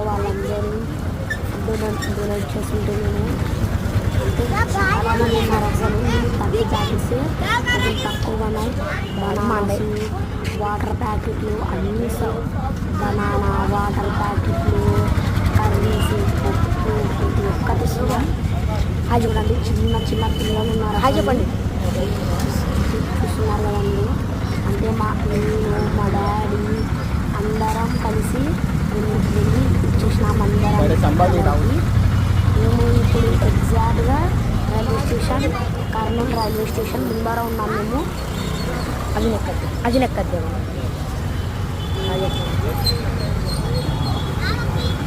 వాళ్ళందరూ డొనేట్ చేస్తుంటున్నాము. అంటే చాలామంది ఉన్నారు. అసలు 10 ప్యాకెట్స్ కొంచెం తక్కువగానే బనానాస్, వాటర్ ప్యాకెట్లు అన్నీ బనానా, వాటర్ ప్యాకెట్లు, కర్రీస్, పప్పు ప్రతి ఒక్కటి ఇస్తున్నాం. అది చూడండి, చిన్న చిన్న పిల్లలు ఉన్నారు. అది చెప్పండి చూస్తున్నారు కదండి. అంటే నేను మా డాడీ అందరం కలిసి వెళ్ళి ఇచ్చేసినాం అందరం. మేము ఇప్పుడు ఎగ్జాక్ట్గా railway station, Kurnool railway station ముందర ఉన్నాం. మేము అది లెక్కద్దు